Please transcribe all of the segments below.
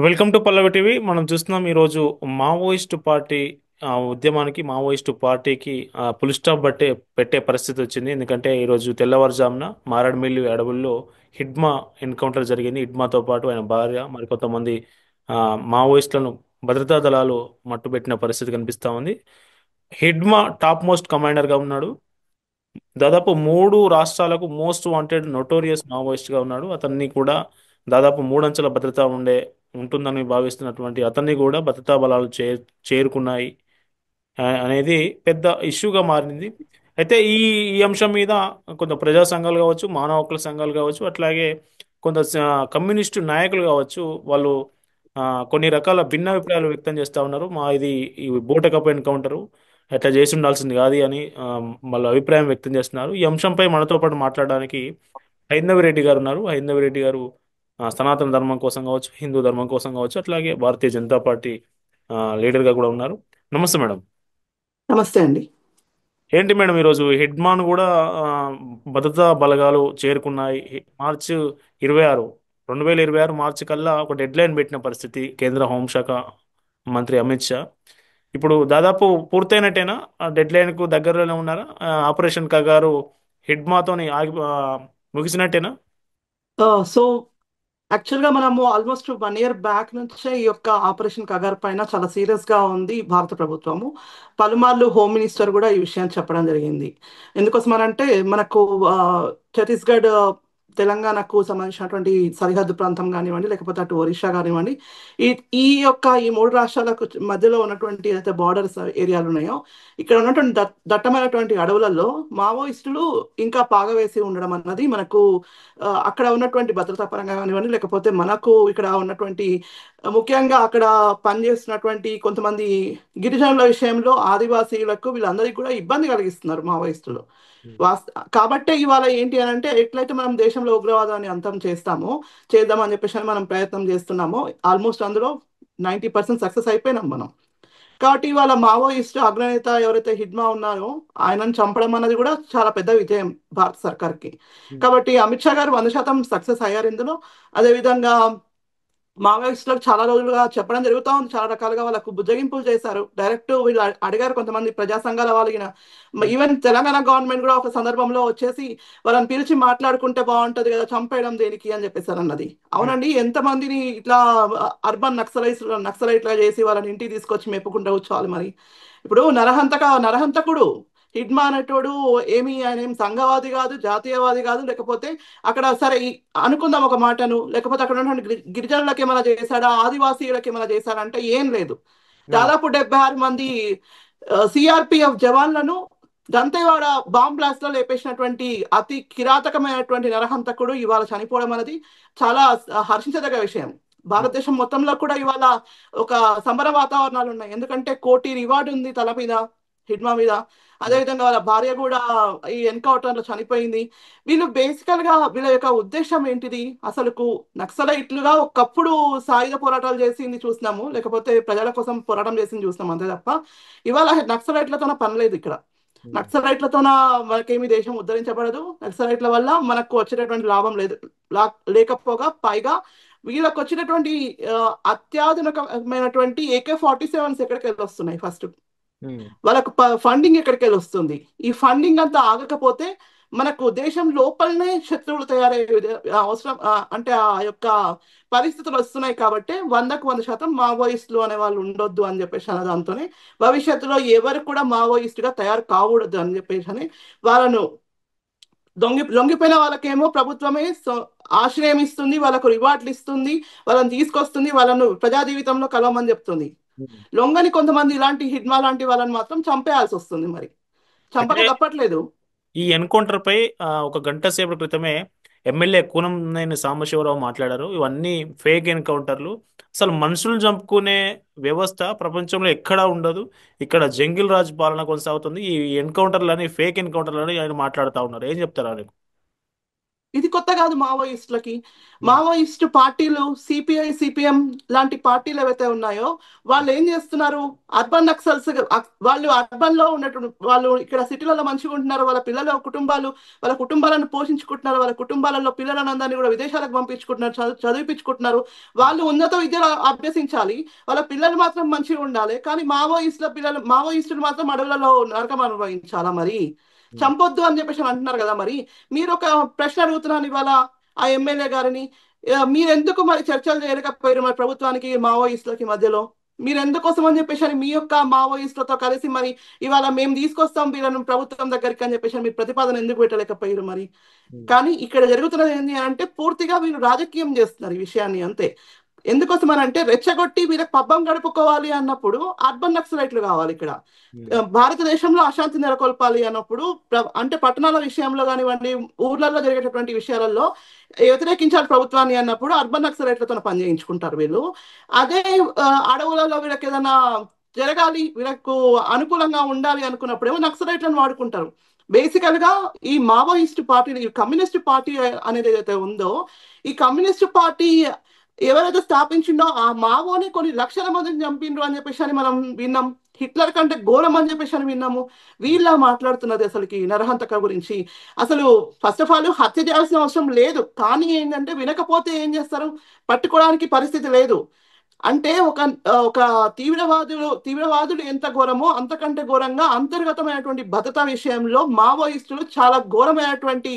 Welcome to Pallavi TV. మనం చూస్తున్నాం ఈరోజు మావోయిస్టు పార్టీ ఉద్యమానికి మావోయిస్టు పార్టీకి పుల్ స్టాప్ పెట్టే పరిస్థితి వచ్చింది. ఎందుకంటే ఈరోజు తెల్లవారుజామున మారేడుమిల్లి అడవుల్లో హిడ్మా ఎన్కౌంటర్ జరిగింది. హిడ్మాతో పాటు ఆయన భార్య మరికొంతమంది మావోయిస్టులను భద్రతా దళాలు మట్టుబెట్టిన పరిస్థితి కనిపిస్తా ఉంది. హిడ్మా టాప్ మోస్ట్ కమాండర్గా ఉన్నాడు. దాదాపు 3 రాష్ట్రాలకు మోస్ట్ వాంటెడ్ నోటోరియస్ మావోయిస్ట్ గా ఉన్నాడు. అతన్ని కూడా దాదాపు మూడంచెల భద్రత ఉంటుందని భావిస్తున్నటువంటి అతన్ని కూడా భద్రతా బలాలు చేరుకున్నాయి అనేది పెద్ద ఇష్యూగా మారింది. అయితే ఈ ఈ అంశం మీద కొంత ప్రజా సంఘాలు కావచ్చు, మానవ హక్కుల సంఘాలు కావచ్చు, అట్లాగే కొంత కమ్యూనిస్టు నాయకులు కావచ్చు, వాళ్ళు ఆ, కొన్ని రకాల భిన్నాభిప్రాయాలు వ్యక్తం చేస్తూ ఉన్నారు. ఇది ఈ బూటకపు ఎన్కౌంటరు అట్లా చేసి ఉండాల్సింది కాదు అని వాళ్ళ అభిప్రాయం వ్యక్తం చేస్తున్నారు. ఈ అంశంపై మనతో పాటు మాట్లాడడానికి హైందవి రెడ్డి గారు ఉన్నారు. హైందవి రెడ్డి గారు సనాతన ధర్మం కోసం కావచ్చు, హిందూ ధర్మం కోసం కావచ్చు, అట్లాగే భారతీయ జనతా పార్టీ లీడర్గా కూడా ఉన్నారు. నమస్తే మేడం. నమస్తే అండి. ఏంటి మేడం, ఈరోజు హిడ్మాన్ కూడా ఆ, భద్రతా బలగాలు చేరుకున్నాయి. మార్చి 26, 2026 మార్చి కల్లా ఒక డెడ్ లైన్ పెట్టిన పరిస్థితి కేంద్ర హోంశాఖ మంత్రి అమిత్ షా. ఇప్పుడు దాదాపు పూర్తయినట్టేనా? ఆ డెడ్ లైన్ కు దగ్గరలోనే ఉన్నారా? ఆపరేషన్ కగారు హిడ్మాతోని ముగిసినట్టేనా? సో యాక్చువల్‌గా మనము ఆల్మోస్ట్ 1 ఇయర్ బ్యాక్ నుంచే ఈ యొక్క ఆపరేషన్ కగార్ పైన చాలా సీరియస్‌గా ఉంది భారత ప్రభుత్వము. పలుమార్లు హోమ్ మినిస్టర్ కూడా ఈ విషయాన్ని చెప్పడం జరిగింది. ఎందుకోసమనంటే మనకు ఛత్తీస్‌గఢ్, తెలంగాణకు సంబంధించినటువంటి సరిహద్దు ప్రాంతం గానివ్వండి, లేకపోతే అటు ఒరిస్సా గానివ్వండి, ఈ ఈ 3 రాష్ట్రాలకు మధ్యలో ఉన్నటువంటి ఏదైతే బార్డర్స్ ఏరియాలు ఉన్నాయో, ఇక్కడ ఉన్నటువంటి దట్టమైనటువంటి అడవులలో మావోయిస్టులు ఇంకా పాగవేసి ఉండడం అన్నది మనకు అక్కడ ఉన్నటువంటి భద్రతా పరంగా కానివ్వండి, లేకపోతే మనకు ఇక్కడ ఉన్నటువంటి ముఖ్యంగా అక్కడ పనిచేస్తున్నటువంటి కొంతమంది గిరిజనుల విషయంలో ఆదివాసీలకు వీళ్ళందరికీ కూడా ఇబ్బంది కలిగిస్తున్నారు మావోయిస్టులు. వాస్ కాబట్టే ఇవాళ ఏంటి అని అంటే, ఎట్లయితే మనం దేశంలో ఉగ్రవాదాన్ని అంతం చేద్దామని చెప్పేసి అని మనం ప్రయత్నం చేస్తున్నామో, ఆల్మోస్ట్ అందులో 90% సక్సెస్ అయిపోయినాం మనం. కాబట్టి ఇవాళ మావోయిస్ట్ అగ్రనేత ఎవరైతే హిడ్మా ఉన్నారో ఆయనను చంపడం అన్నది కూడా చాలా పెద్ద విజయం భారత సర్కార్కి. కాబట్టి అమిత్ షా గారు 100% సక్సెస్ అయ్యారు ఇందులో. అదేవిధంగా మావోయిస్టులకు చాలా రోజులుగా చెప్పడం జరుగుతూ ఉంది, చాలా రకాలుగా వాళ్ళకు బుజ్జగింపులు చేశారు. డైరెక్ట్ వీళ్ళు అడిగారు కొంతమంది ప్రజా సంఘాల వాళ్ళకి. ఈవెన్ తెలంగాణ గవర్నమెంట్ కూడా ఒక సందర్భంలో వచ్చేసి వాళ్ళని పిలిచి మాట్లాడుకుంటే బాగుంటది కదా, చంపేయడం దేనికి అని చెప్పేసారు అన్నది. అవునండి, ఎంతమందిని ఇట్లా అర్బన్ నక్సలైట్లా చేసి వాళ్ళని ఇంటికి తీసుకొచ్చి మెప్పుకుంటూ కూర్చోవాలి మరి. ఇప్పుడు నరహంతకుడు హిడ్మా అనేటోడు ఆయన ఏం సంఘవాది కాదు, జాతీయవాది కాదు, లేకపోతే అక్కడ సరే అనుకుందాం ఒక మాటను, లేకపోతే అక్కడ ఉన్నటువంటి గిరిజనులకు ఏమైనా చేశాడా, ఆదివాసీలకు ఏమైనా చేశాడా అంటే ఏం లేదు. దాదాపు 76 మంది సిఆర్పిఎఫ్ జవాన్లను దంతేవాడ బాంబ్ బ్లాస్ట్ లో లేపేసినటువంటి అతి కిరాతకమైనటువంటి నరహంతకుడు ఇవాళ చనిపోవడం అనేది చాలా హర్షించదగ్గ విషయం. భారతదేశం మొత్తంలో కూడా ఇవాళ ఒక సంబర వాతావరణాలు ఉన్నాయి. ఎందుకంటే కోటి రివార్డు ఉంది తల మీద, హిడ్మా మీద. అదేవిధంగా వాళ్ళ భార్య కూడా ఈ ఎన్కౌంటర్ లో చనిపోయింది. వీళ్ళు బేసికల్ గా వీళ్ళ యొక్క ఉద్దేశం ఏంటిది అసలుకు? నక్సలైట్లుగా ఒకప్పుడు సాయుధ పోరాటాలు చేసింది చూసినాము, లేకపోతే ప్రజల కోసం పోరాటం చేసింది చూసినాం, అంతే తప్ప ఇవాళ నక్సలైట్లతోన పని లేదు ఇక్కడ. నక్సలైట్లతోన మనకేమి దేశం ఉద్ధరించబడదు. నక్సలైట్ల వల్ల మనకు వచ్చేటటువంటి లాభం లేదు. లేకపోగా పైగా వీళ్ళకి వచ్చినటువంటి అత్యాధునికమైనటువంటి AK-47 ఎక్కడికి వెళ్ళి వస్తున్నాయి ఫస్ట్. వాళ్ళకు ఫండింగ్ ఎక్కడికి వెళ్ళి వస్తుంది. ఈ ఫండింగ్ అంతా ఆగకపోతే మనకు దేశం లోపలనే శత్రువులు తయారయ్యే అవసరం అంటే ఆ యొక్క పరిస్థితులు వస్తున్నాయి. కాబట్టి 100% మావోయిస్టులు అనే వాళ్ళు ఉండొద్దు అని చెప్పేసి అన్న దాంతోనే భవిష్యత్తులో ఎవరు కూడా మావోయిస్టుగా తయారు కాకూడదు అని చెప్పేసి అని వాళ్ళను లొంగిపోయిన వాళ్ళకేమో ప్రభుత్వమే ఆశ్రయం ఇస్తుంది, వాళ్ళకు రివార్డులు ఇస్తుంది, వాళ్ళని తీసుకొస్తుంది, వాళ్ళను ప్రజా జీవితంలో కలవమని చెప్తుంది. లొంగని కొంతమంది ఇలాంటి హిడ్మా లాంటి వాళ్ళని మాత్రం చంపేయాల్సి వస్తుంది. మరి చంపక అయితే తప్పట్లేదు. ఈ ఎన్కౌంటర్ పై ఒక గంట సేపటి క్రితమే ఎమ్మెల్యే కూనంనేని సాంబశివరావు మాట్లాడారు. ఇవన్నీ ఫేక్ ఎన్కౌంటర్లు, అసలు మనుషులు చంపుకునే వ్యవస్థ ప్రపంచంలో ఎక్కడా ఉండదు, ఇక్కడ జంగిల్ రాజ్ పాలన కొనసాగుతుంది, ఈ ఎన్కౌంటర్లని ఫేక్ ఎన్కౌంటర్లని ఆయన మాట్లాడుతూ ఉన్నారు. ఏం చెప్తారా నీకు? ఇది కొత్త కాదు మావోయిస్టులకి. మావోయిస్టు పార్టీలు సిపిఐ, సిపిఎం లాంటి పార్టీలు ఏవైతే ఉన్నాయో వాళ్ళు ఏం చేస్తున్నారు? అర్బన్ నక్సల్స్. వాళ్ళు అర్బన్ లో ఉన్నటువంటి వాళ్ళు ఇక్కడ సిటీలలో మంచిగా ఉంటున్నారు, వాళ్ళ పిల్లల కుటుంబాలు వాళ్ళ కుటుంబాలను పోషించుకుంటున్నారు, వాళ్ళ కుటుంబాలలో పిల్లలను అందరినీ కూడా విదేశాలకు పంపించుకుంటున్నారు, చదివిపించుకుంటున్నారు. వాళ్ళు ఉన్నత విద్యలు అభ్యసించాలి, వాళ్ళ పిల్లలు మాత్రం మంచిగా ఉండాలి. కానీ మావోయిస్టులు మాత్రం అడవులలో నరకం అనుభవించాలా మరి? చంపొద్దు అని చెప్పేసి అని అంటున్నారు కదా మరి. మీరు ఒక ప్రశ్న అడుగుతున్నాను ఇవాళ ఆ ఎమ్మెల్యే గారిని, మీరెందుకు మరి చర్చలు చేయలేకపోయారు మరి ప్రభుత్వానికి మావోయిస్టులకి మధ్యలో? మీరు ఎందుకోసం అని చెప్పేసి అని మీ యొక్క మావోయిస్టులతో కలిసి మరి ఇవాళ మేము తీసుకొస్తాం వీళ్ళను ప్రభుత్వం దగ్గరికి అని చెప్పేసి అని మీరు ప్రతిపాదన ఎందుకు పెట్టలేకపోయారు మరి? కానీ ఇక్కడ జరుగుతున్నది ఏంటి అని అంటే పూర్తిగా వీళ్ళు రాజకీయం చేస్తున్నారు ఈ విషయాన్ని, అంతే. ఎందుకోసం అని అంటే రెచ్చగొట్టి వీళ్ళకి పబ్బం గడుపుకోవాలి అన్నప్పుడు అర్బన్ నక్సలైట్లు కావాలి ఇక్కడ. భారతదేశంలో అశాంతి నెలకొల్పాలి అన్నప్పుడు అంటే పట్టణాల విషయంలో కానివ్వండి, ఊర్లలో జరిగేటటువంటి విషయాలలో వ్యతిరేకించాలి ప్రభుత్వాన్ని అన్నప్పుడు అర్బన్ నక్సలైట్లతో పని చేయించుకుంటారు వీళ్ళు. అదే అడవులలో వీళ్ళకి ఏదైనా జరగాలి, వీళ్ళకు అనుకూలంగా ఉండాలి అనుకున్నప్పుడు ఏమో నక్సలైట్లను వాడుకుంటారు. బేసికల్ గా ఈ మావోయిస్ట్ పార్టీ, ఈ కమ్యూనిస్ట్ పార్టీ అనేది ఏదైతే ఉందో, ఈ కమ్యూనిస్ట్ పార్టీ ఎవరైతే స్థాపించిండో ఆ మావోని కొన్ని లక్షల మందిని చంపిండ్రు అని చెప్పేసి అని మనం విన్నాం. హిట్లర్ కంటే ఘోరం అని చెప్పేసి అని విన్నాము. వీళ్ళ మాట్లాడుతున్నది అసలుకి నరహంతక గురించి. అసలు ఫస్ట్ ఆఫ్ ఆల్ హత్య చేయాల్సిన అవసరం లేదు, కానీ ఏంటంటే వినకపోతే ఏం చేస్తారు? పట్టుకోవడానికి పరిస్థితి లేదు. అంటే ఒక తీవ్రవాదులు ఎంత ఘోరమో అంతకంటే ఘోరంగా అంతర్గతమైనటువంటి భద్రతా విషయంలో మావోయిస్టులు చాలా ఘోరమైనటువంటి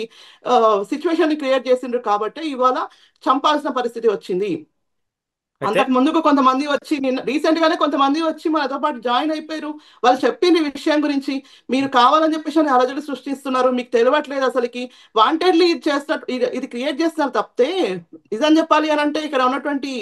సిచ్యువేషన్ ని క్రియేట్ చేసిండ్రు కాబట్టి ఇవాళ చంపాల్సిన పరిస్థితి వచ్చింది. అయితే అంతకు ముందుకు కొంతమంది వచ్చి నిన్న రీసెంట్ గానే కొంతమంది వచ్చి మనతో పాటు జాయిన్ అయిపోయారు. వాళ్ళు చెప్పింది ఈ విషయం గురించి. మీరు కావాలని చెప్పేసి అని అలజడి సృష్టిస్తున్నారు, మీకు తెలియట్లేదు అసలుకి, వాంటెడ్లీ ఇది చేస్తున్నట్టు, ఇది క్రియేట్ చేస్తున్నారు తప్పితే. నిజం చెప్పాలి అని అంటే ఇక్కడ ఉన్నటువంటి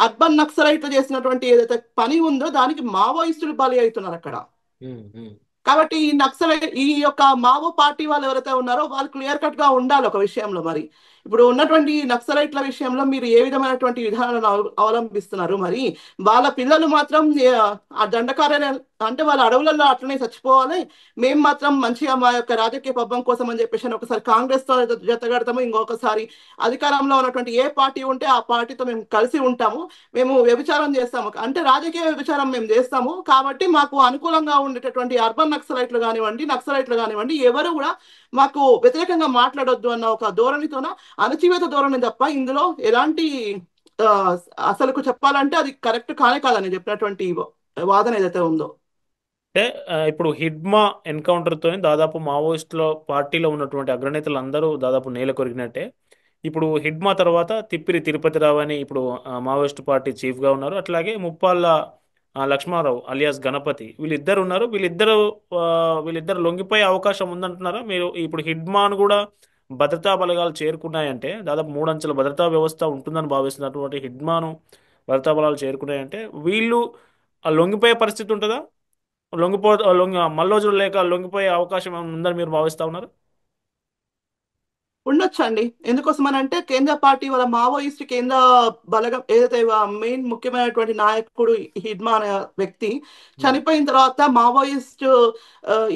అర్బన్ నక్సలైట్లు చేసినటువంటి ఏదైతే పని ఉందో దానికి మావోయిస్టులు బలి అవుతున్నారు అక్కడ. ఉమ్, ఉమ్. కాబట్టి ఈ నక్సలైట్ ఈ యొక్క మావో పార్టీ వాళ్ళు ఎవరైతే ఉన్నారో వాళ్ళు క్లియర్ కట్ గా ఉండాలి ఒక విషయంలో మరి. ఇప్పుడు ఉన్నటువంటి నక్సలైట్ల విషయంలో మీరు ఏ విధమైనటువంటి విధానాలను అవలంబిస్తున్నారు మరి? వాళ్ళ పిల్లలు మాత్రం ఆ దండకార్యాలు అంటే వాళ్ళ అడవులలో అట్లనే చచ్చిపోవాలి, మేము మాత్రం మంచిగా మా యొక్క రాజకీయ పబ్బం కోసం అని చెప్పేసి అని ఒకసారి కాంగ్రెస్ తో జతగడతాము, ఇంకొకసారి అధికారంలో ఉన్నటువంటి ఏ పార్టీ ఉంటే ఆ పార్టీతో మేము కలిసి ఉంటాము, మేము వ్యభిచారం చేస్తాము అంటే రాజకీయ వ్యభిచారం మేము చేస్తాము, కాబట్టి మాకు అనుకూలంగా ఉండేటటువంటి అర్బన్ నక్సలైట్లు కానివ్వండి ఎవరు కూడా మాకు వ్యతిరేకంగా మాట్లాడొద్దు అన్న ఒక ధోరణితోన, అణచివేత ధోరణి తప్ప ఇందులో ఎలాంటి ఆ, అసలుకు చెప్పాలంటే అది కరెక్ట్ కానే కాదని చెప్పినటువంటి వాదన ఏదైతే ఉందో. అంటే ఇప్పుడు హిడ్మా ఎన్కౌంటర్తో దాదాపు మావోయిస్టుల పార్టీలో ఉన్నటువంటి అగ్రనేతలు అందరూ దాదాపు నేల కొరిగినట్టే. ఇప్పుడు హిడ్మా తర్వాత తిప్పిరి తిరుపతి రావు అని ఇప్పుడు మావోయిస్ట్ పార్టీ చీఫ్గా ఉన్నారు. అట్లాగే ముప్పాళ్ళ లక్ష్మారావు అలియాస్ గణపతి, వీళ్ళిద్దరు ఉన్నారు. వీళ్ళిద్దరు లొంగిపోయే అవకాశం ఉందంటున్నారా మీరు? ఇప్పుడు హిడ్మాను కూడా భద్రతా బలగాలు చేరుకున్నాయంటే, దాదాపు మూడంచెల భద్రతా వ్యవస్థ ఉంటుందని భావిస్తున్నటువంటి హిడ్మాను భద్రతా బలాలు చేరుకున్నాయంటే వీళ్ళు లొంగిపోయే పరిస్థితి ఉంటుందా? లొంగిపో మల్లోజులు లేక లొంగిపోయే అవకాశం ఏమైనా ఉందని మీరు భావిస్తా ఉన్నారు? ఉండొచ్చండి. ఎందుకోసం అని అంటే కేంద్ర పార్టీ వాళ్ళ మావోయిస్ట్ కేంద్ర బలగం ఏదైతే మెయిన్ ముఖ్యమైనటువంటి నాయకుడు హిడ్మా అనే వ్యక్తి ఉమ్, చనిపోయిన తర్వాత మావోయిస్ట్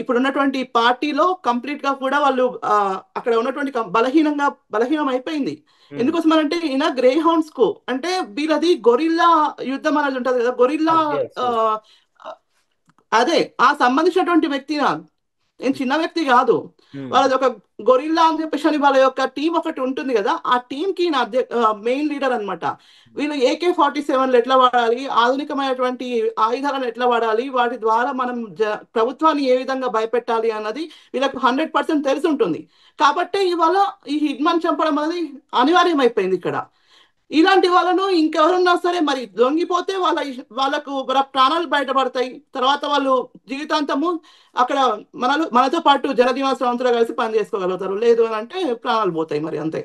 ఇప్పుడు ఉన్నటువంటి పార్టీలో కంప్లీట్ గా కూడా వాళ్ళు అక్కడ ఉన్నటువంటి బలహీనం అయిపోయింది. ఉమ్. ఎందుకోసం అని అంటే ఈయన గ్రే హౌండ్స్ కు అంటే వీళ్ళది గొరిల్లా యుద్ధం అనేది ఉంటది కదా, గొరిల్లా ఎస్, ఆ, ఎస్. అదే ఆ సంబంధించినటువంటి వ్యక్తి నేను చిన్న వ్యక్తి కాదు. ఉమ్, వాళ్ళది ఒక గొరిల్లా అని చెప్పేసి అని వాళ్ళ యొక్క టీం ఒకటి ఉంటుంది కదా, ఆ టీం కి నా మెయిన్ లీడర్ అన్నమాట. వీళ్ళు AK-47లు ఎట్లా వాడాలి, ఆధునికమైనటువంటి ఆయుధాలను ఎట్లా వాడాలి, వాటి ద్వారా మనం ప్రభుత్వాన్ని ఏ విధంగా భయపెట్టాలి అన్నది వీళ్ళకు 100% తెలిసి ఉంటుంది. కాబట్టి ఇవాళ ఈ హిడ్మన్ చంపడం అనేది అనివార్యమైపోయింది ఇక్కడ. ఇలాంటి వాళ్ళను ఇంకెవరున్నా సరే మరి దొంగిపోతే వాళ్ళకు వాళ్ళ ప్రాణాలు బయటపడతాయి. తర్వాత వాళ్ళు జీవితాంతము అక్కడ మనతో పాటు జనజీవన స్రవంతిలో కలిసి పని చేసుకోగలుగుతారు. లేదు అని అంటే ప్రాణాలు పోతాయి మరి, అంతే.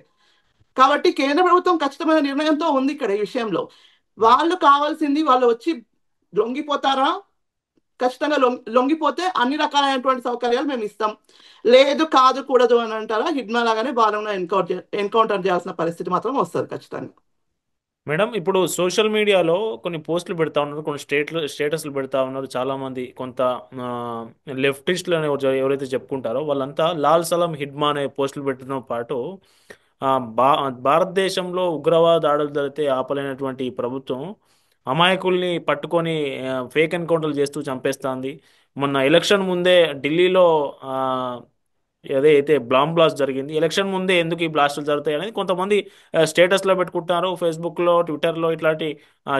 కాబట్టి కేంద్ర ప్రభుత్వం ఖచ్చితమైన నిర్ణయంతో ఉంది ఇక్కడ ఈ విషయంలో. వాళ్ళు కావాల్సింది వాళ్ళు వచ్చి లొంగిపోతారా? ఖచ్చితంగా లొంగిపోతే అన్ని రకాలైనటువంటి సౌకర్యాలు మేము ఇస్తాం. లేదు కాదు కూడదు అని అంటారా, హిడ్మా లాగానే బాలంలో ఎన్కౌంటర్ చేయాల్సిన పరిస్థితి మాత్రం వస్తుంది ఖచ్చితంగా. మేడం, ఇప్పుడు సోషల్ మీడియాలో కొన్ని పోస్టులు పెడతా ఉన్నారు, కొన్ని స్టేటస్లు పెడతా ఉన్నారు చాలా మంది. కొంత లెఫ్టిస్టులు అనే ఎవరైతే చెప్పుకుంటారో వాళ్ళంతా లాల్ సలం హిడ్మా అనే పోస్టులు పెట్టడంతో పాటు ఆ, భా భారతదేశంలో ఉగ్రవాద దాడులు జరిగితే ఆపలేనటువంటి ఈ ప్రభుత్వం అమాయకుల్ని పట్టుకొని ఫేక్ ఎన్కౌంటర్లు చేస్తూ చంపేస్తుంది. మొన్న ఎలక్షన్ ముందే ఢిల్లీలో ఆ, ఏదైతే బాంబ్ బ్లాస్ట్ జరిగింది, ఎలక్షన్ ముందే ఎందుకు ఈ బ్లాస్టులు జరుగుతాయి అనేది కొంతమంది స్టేటస్లో పెట్టుకుంటున్నారు, ఫేస్బుక్లో, ట్విట్టర్లో ఇట్లాంటి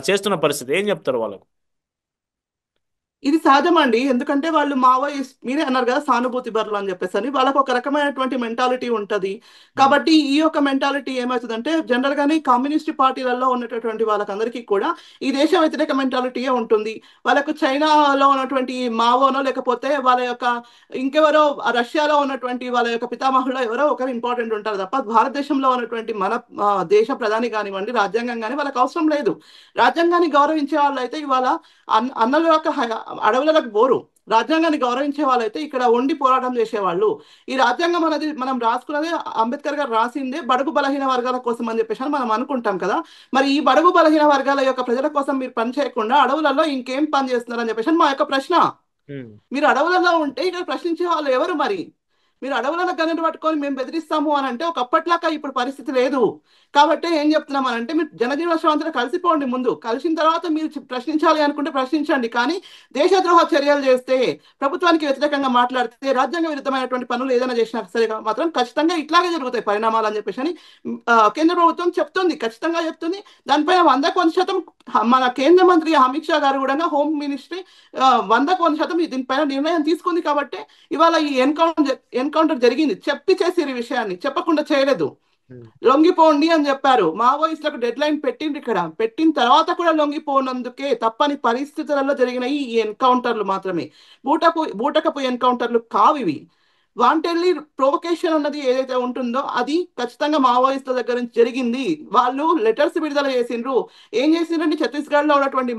చేస్తున్న పరిస్థితి. ఏం చెప్తారు వాళ్ళకు? ఇది సహజమండి. ఎందుకంటే వాళ్ళు మావోయిస్ట్, మీరే అన్నారు కదా సానుభూతి పరులు అని చెప్పేసి అని, వాళ్ళకు ఒక రకమైనటువంటి మెంటాలిటీ ఉంటది. ఉమ్, కాబట్టి ఈ యొక్క మెంటాలిటీ ఏమవుతుందంటే జనరల్ గానీ కమ్యూనిస్ట్ పార్టీలలో ఉన్నటువంటి వాళ్ళకందరికీ కూడా ఈ దేశ వ్యతిరేక మెంటాలిటీయే ఉంటుంది. వాళ్ళకు చైనాలో ఉన్నటువంటి మావోనో లేకపోతే వాళ్ళ యొక్క ఇంకెవరో రష్యాలో ఉన్నటువంటి వాళ్ళ యొక్క పితామహుల్లో ఎవరో ఒకరు ఇంపార్టెంట్ ఉంటారు తప్ప భారతదేశంలో ఉన్నటువంటి మన దేశ ప్రధాని కానివ్వండి, రాజ్యాంగం కానీ వాళ్ళకి అవసరం లేదు. రాజ్యాంగాన్ని గౌరవించే వాళ్ళు అయితే ఇవాళ అన్నల యొక్క అడవులకు పోరు. రాజ్యాంగాన్ని గౌరవించే వాళ్ళైతే ఇక్కడ ఉండి పోరాటం చేసేవాళ్ళు. ఈ రాజ్యాంగం అనేది మనం రాసుకున్నదే, అంబేద్కర్ గారు రాసిందే బడుగు బలహీన వర్గాల కోసం అని చెప్పేసి అని మనం అనుకుంటాం కదా. మరి ఈ బడుగు బలహీన వర్గాల యొక్క ప్రజల కోసం మీరు పని చేయకుండా అడవులలో ఇంకేం పని చేస్తున్నారు అని చెప్పేసి అని మా యొక్క ప్రశ్న. ఉమ్, మీరు అడవులలో ఉంటే ఇక్కడ ప్రశ్నించే వాళ్ళు ఎవరు మరి? మీరు అడవులలో గన్నులు పట్టుకొని మేము బెదిరిస్తాము అని అంటే ఒకప్పట్లాగా ఇప్పుడు పరిస్థితి లేదు. కాబట్టి ఏం చెప్తున్నాం అని అంటే మీరు జనజీవన స్రవంతిలో కలిసిపోండి. ముందు కలిసిన తర్వాత మీరు ప్రశ్నించాలి అనుకుంటే ప్రశ్నించండి. కానీ దేశద్రోహ చర్యలు చేస్తే, ప్రభుత్వానికి వ్యతిరేకంగా మాట్లాడితే, రాజ్యాంగ విరుద్ధమైనటువంటి పనులు ఏదైనా చేసినా సరే మాత్రం ఖచ్చితంగా ఇట్లాగే జరుగుతాయి పరిణామాలు అని చెప్పేసి అని కేంద్ర ప్రభుత్వం చెప్తుంది, ఖచ్చితంగా చెప్తుంది. దానిపైన 100% మన కేంద్ర మంత్రి అమిత్ షా గారు కూడా, హోమ్ మినిస్ట్రీ 100% దీనిపైన నిర్ణయం తీసుకుంది. కాబట్టి ఇవాళ ఈ ఎన్కౌంటర్ జరిగింది. చెప్పి చేసిరు ఈ విషయాన్ని, చెప్పకుండా చేయలేదు. ఉమ్, లొంగిపోండి అని చెప్పారు. మావోయిస్టులకు డెడ్ లైన్ పెట్టిండ్రు. ఇక్కడ పెట్టిన తర్వాత కూడా లొంగిపోనందుకే తప్పని పరిస్థితులలో జరిగిన ఈ ఎన్కౌంటర్లు మాత్రమే. బూటకపు ఎన్కౌంటర్లు కావు ఇవి. వాంటెల్లి ప్రొవకేషన్ అన్నది ఏదైతే ఉంటుందో అది ఖచ్చితంగా మావోయిస్టుల దగ్గర నుంచి జరిగింది. వాళ్ళు లెటర్స్ విడుదల చేసిండ్రు. ఏం చేసిండ్రంటే ఛత్తీస్గఢ్ లో ఉన్నటువంటి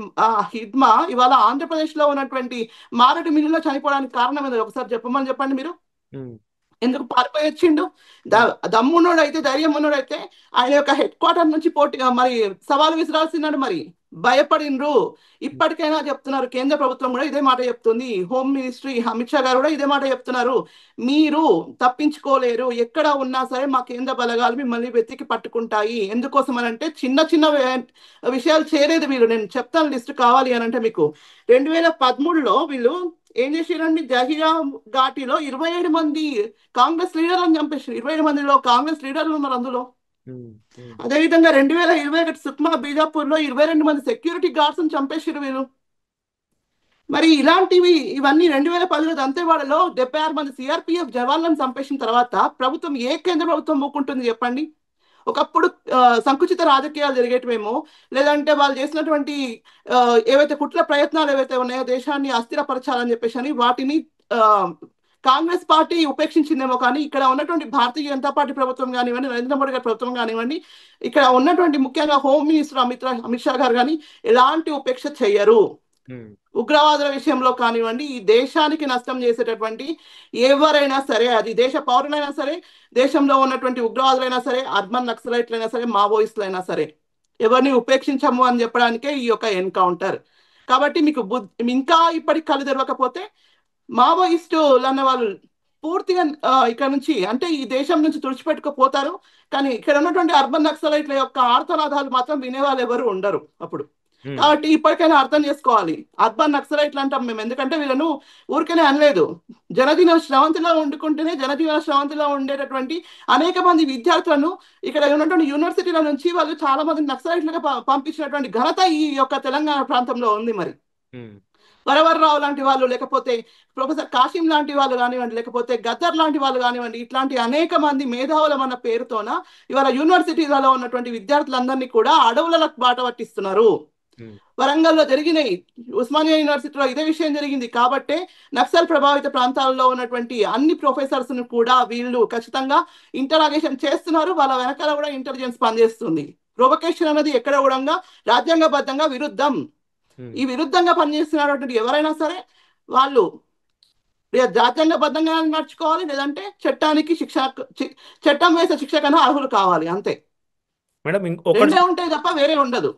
హిడ్మా ఇవాళ ఆంధ్రప్రదేశ్ లో ఉన్నటువంటి మారటి మిల్లులో చనిపోవడానికి కారణం ఏంటో ఒకసారి చెప్పమని చెప్పండి మీరు. ఉమ్, ఎందుకు పారిపోయి వచ్చిండు? ఉమ్, దమ్మున్నోడు అయితే, ధైర్యం ఉన్నోడు అయితే ఆయన యొక్క హెడ్ క్వార్టర్ నుంచి పోటీగా మరి సవాలు విసిరాల్సినాడు. మరి భయపడిండ్రు. ఇప్పటికైనా చెప్తున్నారు, కేంద్ర ప్రభుత్వం కూడా ఇదే మాట చెప్తుంది, హోమ్ మినిస్ట్రీ అమిత్ షా గారు కూడా ఇదే మాట చెప్తున్నారు. మీరు తప్పించుకోలేరు. ఎక్కడ ఉన్నా సరే మా కేంద్ర బలగాలు మిమ్మల్ని వెతికి పట్టుకుంటాయి. ఎందుకోసం అని అంటే చిన్న చిన్న విషయాలు చేయలేదు వీళ్ళు. నేను చెప్తాను లిస్ట్ కావాలి అని అంటే మీకు. 2013లో వీళ్ళు ఏం చేసారండి, జహియా ఘాటీలో 27 మంది కాంగ్రెస్ లీడర్లను చంపేసారు. 27 మందిలో కాంగ్రెస్ లీడర్లు ఉన్నారు అందులో. ఉమ్, ఉమ్, అదేవిధంగా 2021 సుక్మా బీజాపూర్ లో 22 మంది సెక్యూరిటీ గార్డ్స్ చంపేసారు వీళ్ళు. మరి ఇలాంటివి ఇవన్నీ 2010లో దంతేవాడలో 76 మంది సిఆర్పిఎఫ్ జవాన్లను చంపేసిన తర్వాత ప్రభుత్వం, ఏ కేంద్ర ప్రభుత్వం ఊకుంటుంది చెప్పండి? ఒకప్పుడు సంకుచిత రాజకీయాలు జరిగేటివేమో, లేదంటే వాళ్ళు చేసినటువంటి ఆ, ఏవైతే కుట్ర ప్రయత్నాలు ఏవైతే ఉన్నాయో దేశాన్ని అస్థిరపరచాలని చెప్పేసి అని వాటిని ఆ, కాంగ్రెస్ పార్టీ ఉపేక్షించిందేమో. కానీ ఇక్కడ ఉన్నటువంటి భారతీయ జనతా పార్టీ ప్రభుత్వం కానివ్వండి, నరేంద్ర మోడీ గారి ప్రభుత్వం కానివ్వండి, ఇక్కడ ఉన్నటువంటి ముఖ్యంగా హోమ్ మినిస్టర్ అమిత్ షా గారు కానీ ఎలాంటి ఉపేక్ష చెయ్యరు. ఉమ్, ఉగ్రవాదుల విషయంలో కానివ్వండి, ఈ దేశానికి నష్టం చేసేటటువంటి ఎవరైనా సరే, అది దేశ పౌరులైనా సరే, దేశంలో ఉన్నటువంటి ఉగ్రవాదులైనా సరే, అర్బన్ నక్సలైట్లైనా సరే, మావోయిస్టులైనా సరే, ఎవరిని ఉపేక్షించము అని చెప్పడానికే ఈ యొక్క ఎన్కౌంటర్. కాబట్టి మీకు ఇంకా ఇప్పటికి కళ్ళు తెరవకపోతే, మావోయిస్టులు అన్న వాళ్ళు పూర్తిగా ఇక్కడ నుంచి అంటే ఈ దేశం నుంచి తుడిచిపెట్టుకుపోతారు. కానీ ఇక్కడ ఉన్నటువంటి అర్బన్ నక్సలైట్ల యొక్క ఆర్తనాదాలు మాత్రం వినేవాళ్ళు ఎవరు ఉండరు అప్పుడు. ఉమ్. కాబట్టి ఇప్పటికైనా అర్థం చేసుకోవాలి. అర్బన్ నక్సలైట్లు అంటాం మేము, ఎందుకంటే వీళ్ళను ఊరికనే అనలేదు. జనజీవన స్రవంతిలో వండుకుంటేనే జనజీవన స్రవంతిలో ఉండేటటువంటి అనేక మంది విద్యార్థులను ఇక్కడ ఉన్నటువంటి యూనివర్సిటీల నుంచి వాళ్ళు చాలా మంది నక్సలైట్లుగా పంపించినటువంటి ఘనత ఈ యొక్క తెలంగాణ ప్రాంతంలో ఉంది. మరి ఉమ్, వరవర్రావు లాంటి వాళ్ళు, లేకపోతే ప్రొఫెసర్ కాశీం లాంటి వాళ్ళు కానివ్వండి, లేకపోతే గద్దర్ లాంటి వాళ్ళు కానివ్వండి, ఇట్లాంటి అనేక మంది మేధావుల మన పేరుతోన ఇవాళ యూనివర్సిటీలలో ఉన్నటువంటి విద్యార్థులందరినీ కూడా అడవులకు బాట పట్టిస్తున్నారు. ఉమ్, వరంగల్లో జరిగినాయి, ఉస్మానియా యూనివర్సిటీలో ఇదే విషయం జరిగింది. కాబట్టే నక్సల్ ప్రభావిత ప్రాంతాల్లో ఉన్నటువంటి అన్ని ప్రొఫెసర్స్ ను కూడా వీళ్ళు ఖచ్చితంగా ఇంటరాగేషన్ చేస్తున్నారు. వాళ్ళ వెనకాల కూడా ఇంటెలిజెన్స్ పనిచేస్తుంది. ప్రొవకేషన్ అనేది ఎక్కడ కూడా రాజ్యాంగబద్ధంగా విరుద్ధం. ఉమ్. ఈ విరుద్ధంగా పనిచేస్తున్నటువంటి ఎవరైనా సరే వాళ్ళు రాజ్యాంగబద్ధంగా నడుచుకోవాలి, లేదంటే చట్టానికి చట్టం వేసే శిక్ష కన్నా అర్హులు కావాలి. అంతే, మేడం, ఇంకొకటి రెండే ఉంటాయి తప్ప వేరే ఉండదు.